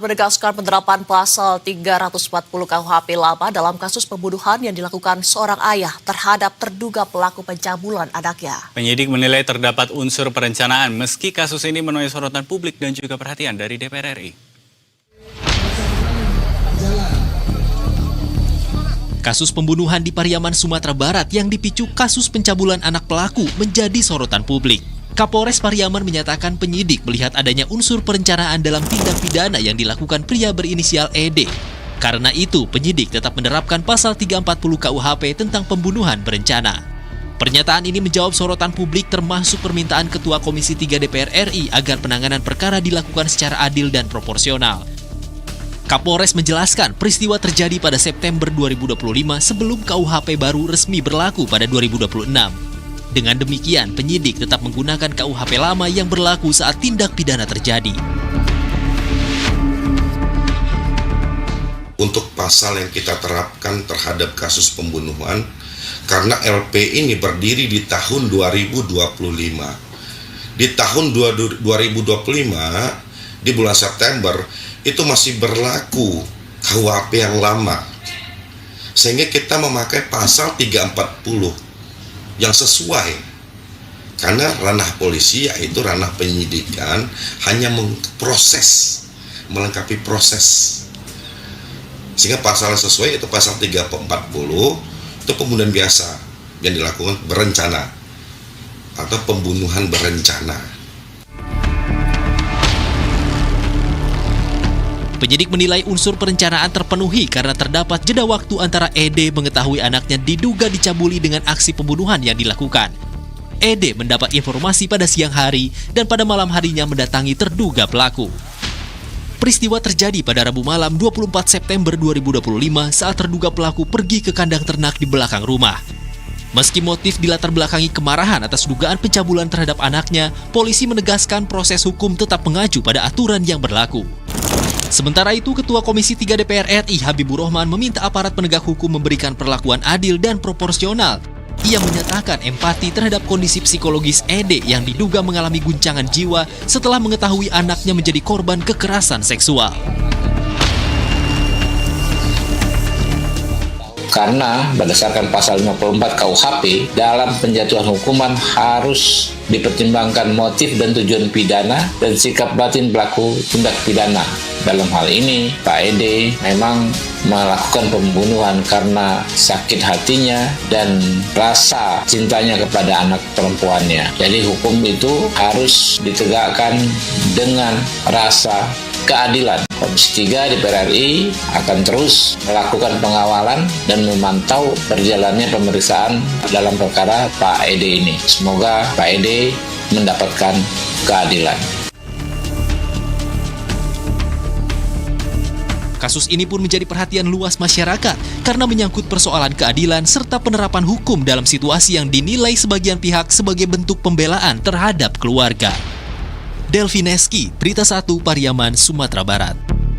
Menegaskan penerapan pasal 340 KUHP lama dalam kasus pembunuhan yang dilakukan seorang ayah terhadap terduga pelaku pencabulan anaknya. Penyidik menilai terdapat unsur perencanaan meski kasus ini menuai sorotan publik dan juga perhatian dari DPR RI. Kasus pembunuhan di Pariaman, Sumatera Barat yang dipicu kasus pencabulan anak pelaku menjadi sorotan publik. Kapolres Pariaman menyatakan penyidik melihat adanya unsur perencanaan dalam tindak pidana yang dilakukan pria berinisial ED. Karena itu, penyidik tetap menerapkan pasal 340 KUHP tentang pembunuhan berencana. Pernyataan ini menjawab sorotan publik termasuk permintaan Ketua Komisi 3 DPR RI agar penanganan perkara dilakukan secara adil dan proporsional. Kapolres menjelaskan peristiwa terjadi pada September 2025 sebelum KUHP baru resmi berlaku pada 2026. Dengan demikian, penyidik tetap menggunakan KUHP lama yang berlaku saat tindak pidana terjadi. Untuk pasal yang kita terapkan terhadap kasus pembunuhan, karena LP ini berdiri di tahun 2025. Di tahun 2025, di bulan September, itu masih berlaku KUHP yang lama. Sehingga kita memakai pasal 340 yang sesuai, karena ranah polisi yaitu ranah penyidikan hanya memproses, melengkapi proses, sehingga pasal yang sesuai itu pasal 340 itu pembunuhan biasa yang dilakukan berencana atau pembunuhan berencana. Penyidik menilai unsur perencanaan terpenuhi karena terdapat jeda waktu antara ED mengetahui anaknya diduga dicabuli dengan aksi pembunuhan yang dilakukan. ED mendapat informasi pada siang hari dan pada malam harinya mendatangi terduga pelaku. Peristiwa terjadi pada Rabu malam 24 September 2025 saat terduga pelaku pergi ke kandang ternak di belakang rumah. Meski motif dilatar belakangi kemarahan atas dugaan pencabulan terhadap anaknya, polisi menegaskan proses hukum tetap mengacu pada aturan yang berlaku. Sementara itu, Ketua Komisi 3 DPR RI Habibur Rahman meminta aparat penegak hukum memberikan perlakuan adil dan proporsional. Ia menyatakan empati terhadap kondisi psikologis ED yang diduga mengalami guncangan jiwa setelah mengetahui anaknya menjadi korban kekerasan seksual. Karena berdasarkan pasal 54 KUHP, dalam penjatuhan hukuman harus dipertimbangkan motif dan tujuan pidana dan sikap batin pelaku tindak pidana. Dalam hal ini, Pak Ede memang melakukan pembunuhan karena sakit hatinya dan rasa cintanya kepada anak perempuannya. Jadi hukum itu harus ditegakkan dengan rasa keadilan. Komisi 3 DPR RI akan terus melakukan pengawalan dan memantau berjalannya pemeriksaan dalam perkara Pak Ede ini. Semoga Pak Ede mendapatkan keadilan. Kasus ini pun menjadi perhatian luas masyarakat karena menyangkut persoalan keadilan serta penerapan hukum dalam situasi yang dinilai sebagian pihak sebagai bentuk pembelaan terhadap keluarga. Delvineski, Berita 1, Pariaman, Sumatera Barat.